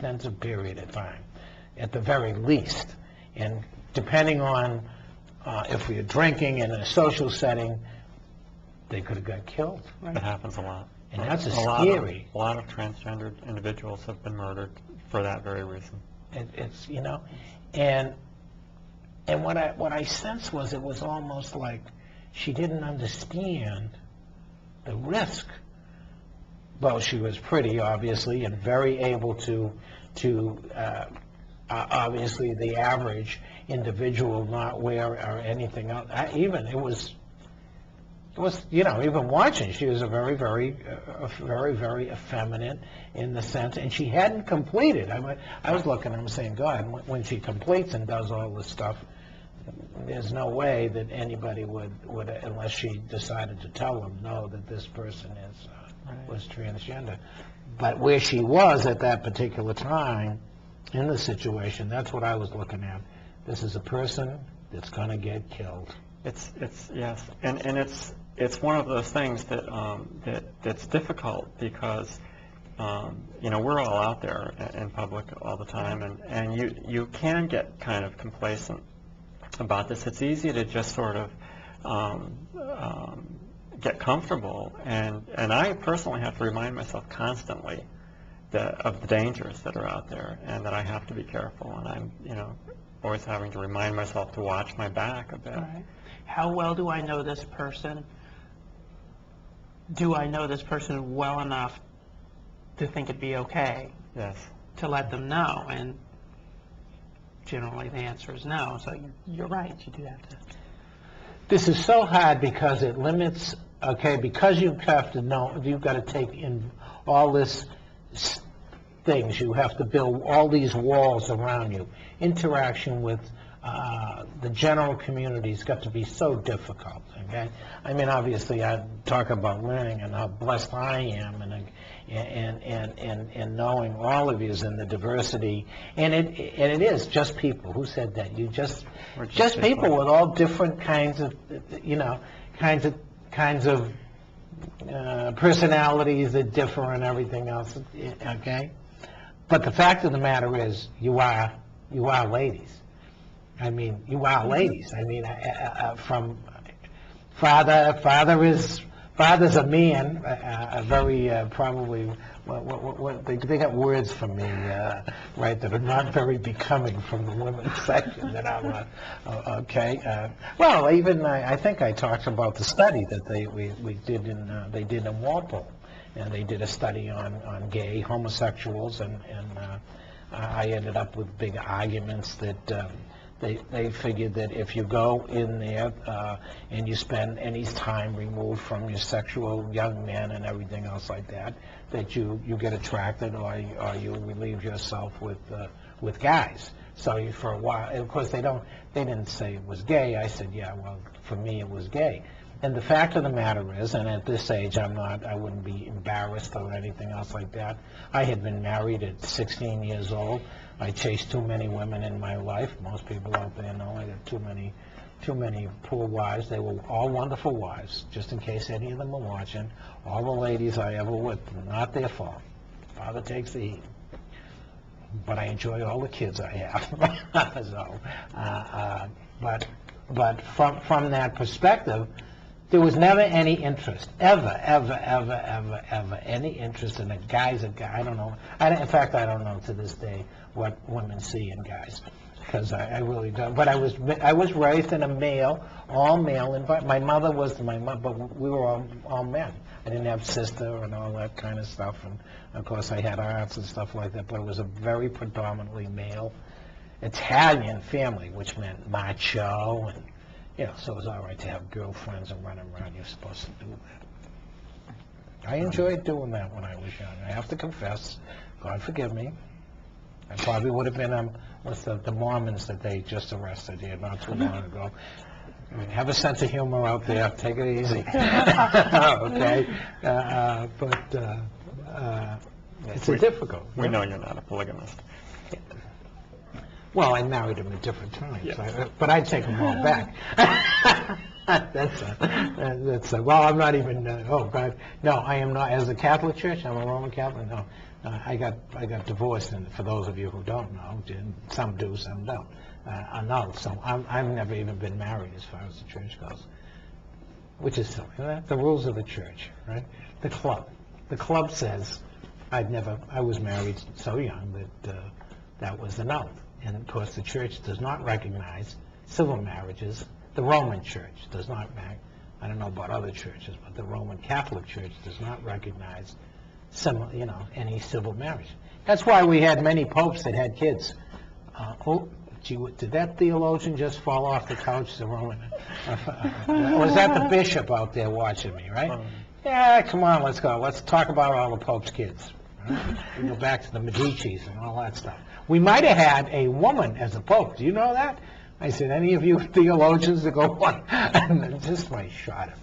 extensive period of time, at the very least. And depending on if we were drinking in a social setting, they could have got killed. Right. That happens a lot. And that's scary. A lot of transgendered individuals have been murdered for that very reason. It's, you know, and what I sensed was it was almost like she didn't understand the risk. Well, she was pretty, obviously, and very able to obviously the average individual not wear or anything else. It was, you know, even watching, she was a very, very effeminate in the sense, and she hadn't completed. I was looking at him saying, God, when she completes and does all this stuff, there's no way that anybody would unless she decided to tell them, no, that this person was transgender. But where she was at that particular time in the situation, that's what I was looking at. This is a person that's going to get killed. It's yes, and it's one of those things that that's difficult because you know, we're all out there in public all the time, and you can get kind of complacent about this. It's easy to just sort of get comfortable, and I personally have to remind myself constantly of the dangers that are out there, and that I have to be careful, and I'm, you know, always having to remind myself to watch my back a bit. Right. How well do I know this person? Do I know this person well enough to think it'd be okay? Yes. To let them know, and generally the answer is no. So you're right, you do have to. This is so hard because it limits, okay, because you have to know, you've got to take in all this things. You have to build all these walls around you. Interaction with the general community's got to be so difficult, okay? I mean, obviously, I talk about learning and how blessed I am and knowing all of you and the diversity, and it is just people. Who said that? You just people with all different kinds of, you know, kinds of personalities that differ and everything else, okay? But the fact of the matter is, you are ladies. I mean, you are ladies. I mean, from father's a man, a very probably what they got words from me, right, that are not very becoming from the women's section that I'm okay. Well, even I think I talked about the study that we did in Walpole, and they did a study on gay homosexuals, and I ended up with big arguments that. They figured that if you go in there and you spend any time removed from your sexual young men and everything else like that, that you get attracted or you relieve yourself with guys. So for a while, and of course they didn't say it was gay. I said, yeah, well, for me it was gay. And the fact of the matter is, and at this age I wouldn't be embarrassed or anything else like that. I had been married at 16 years old. I chased too many women in my life. Most people out there know I got too many poor wives. They were all wonderful wives, just in case any of them are watching. All the ladies I ever with, not their fault. Father takes the heat. But I enjoy all the kids I have. So, but from that perspective, there was never any interest, ever, any interest in a guy's a guy. I don't know. In fact, I don't know to this day what women see in guys, because I really don't. But I was raised in a all male environment. My mother was but we were all men. I didn't have sister and all that kind of stuff, and of course I had aunts and stuff like that. But it was a very predominantly male Italian family, which meant macho and. You know, so it was all right to have girlfriends and run around. You're supposed to do that. I enjoyed doing that when I was young. I have to confess, God forgive me. I probably would have been with the Mormons that they just arrested here not too long ago. I mean, have a sense of humor out there. Take it easy. Okay? It's difficult. We know you're not a polygamist. Well, I married him at different times, yes. But I'd take them all back. Well, I'm not even, oh God, no, I am not, as a Catholic Church, I'm a Roman Catholic, no, I got divorced, and for those of you who don't know, some do, some don't. Annulled. So I've never even been married as far as the church goes, which is silly. The rules of the church, right? The club says I was married so young that was annulled. And of course, the church does not recognize civil marriages. The Roman Church does not. I don't know about other churches, but the Roman Catholic Church does not recognize any civil marriage. That's why we had many popes that had kids. Did that theologian just fall off the couch? The Roman? Was that the bishop out there watching me, right? Yeah, come on, let's go. Let's talk about all the Pope's kids. Right? We go back to the Medicis and all that stuff. We might have had a woman as a pope. Do you know that? I said, any of you theologians that go on? And just my shot at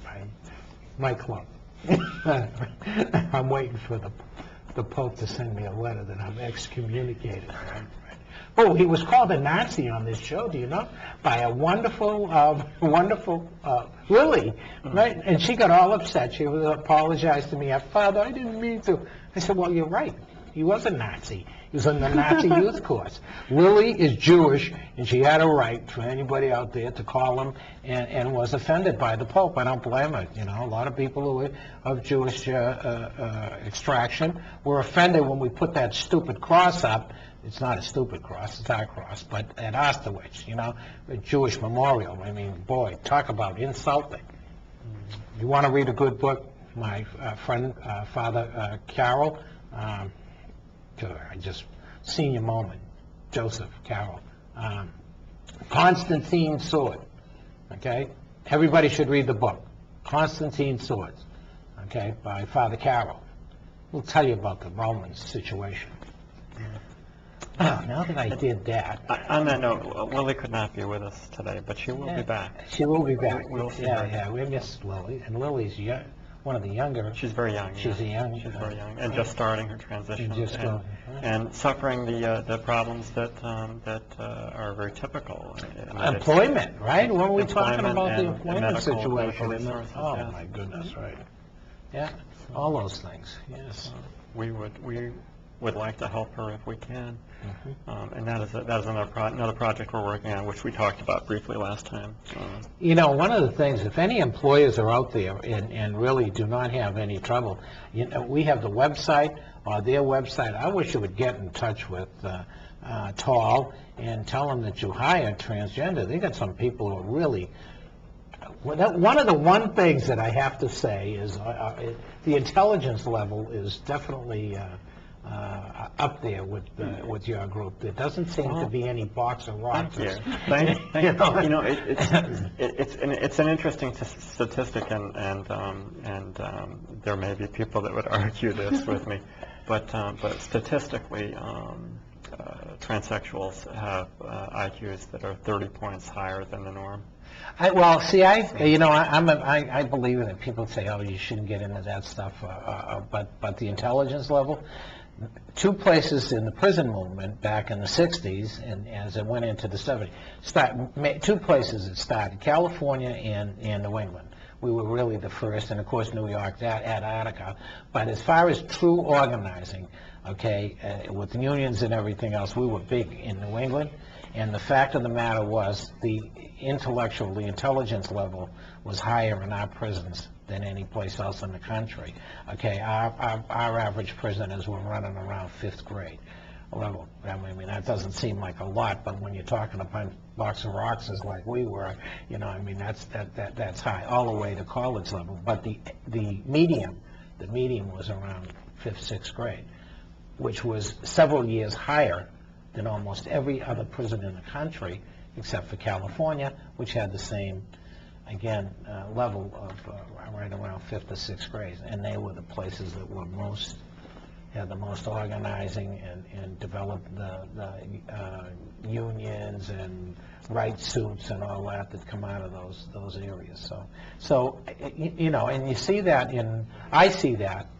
my club. I'm waiting for the Pope to send me a letter that I'm excommunicated. Oh, he was called a Nazi on this show, do you know? By a wonderful Lily, right? And she got all upset. She apologized to me. Father, I didn't mean to. I said, well, you're right. He was a Nazi. He was on the Nazi youth course. Lily is Jewish, and she had a right for anybody out there to call him, and was offended by the Pope. I don't blame her. A lot of people who are of Jewish extraction were offended when we put that stupid cross up. It's not a stupid cross, it's our cross, but at Austerwitz, a Jewish memorial. I mean, boy, talk about insulting. You want to read a good book? My friend, Father Carroll, I just senior moment, Joseph Carroll, Constantine's Sword, okay? Everybody should read the book, Constantine's Swords, okay, by Father Carroll. We'll tell you about the Roman situation. Now that I did that... On that note, Lily could not be with us today, but she will be back. She will be back. We'll see her. Yeah, we miss Lily, and Lily's one of the younger... She's very young. She's very young, and just starting her transition, and suffering the problems that are very typical. Employment, right? When we're talking about the employment situation. Oh, my goodness, right. Yeah, all those things, yes. We would like to help her if we can. And that is another project we're working on, which we talked about briefly last time. One of the things, if any employers are out there and really do not have any trouble, we have the website or their website. I wish you would get in touch with T.a.L.L. and tell them that you hired transgender. They got some people who are really... One of the things that I have to say is the intelligence level is definitely... up there with your group. There doesn't seem to be any box of rocks. Thank you. It's an interesting statistic, and there may be people that would argue this with me, but statistically, transsexuals have IQs that are 30 points higher than the norm. I believe that people say, oh, you shouldn't get into that stuff, but the intelligence level. Two places in the prison movement back in the 60s, and as it went into the 70s, two places it started, California and New England. We were really the first, and of course New York, Antarctica. But as far as true organizing, okay, with unions and everything else, we were big in New England. And the fact of the matter was the intelligence level was higher in our prisons than any place else in the country. Okay, our average prisoners were running around 5th grade level. I mean, that doesn't seem like a lot, but when you're talking about box of rocks like we were, that's high, all the way to college level. But the medium was around 5th, 6th grade, which was several years higher than almost every other prison in the country, except for California, which had the same, again, level of right around 5th or 6th grade. And they were the places that were had the most organizing and developed the unions and right suits and all that come out of those areas. So and you see that I see that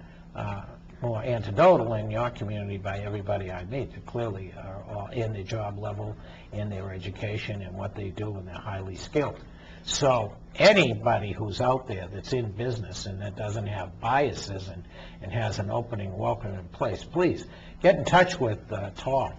more anecdotal in your community by everybody I meet. They clearly are all in their job level, in their education, and what they do, and they're highly skilled. So anybody who's out there that's in business and that doesn't have biases and has an opening, welcome in place, please get in touch with T.A.L.L.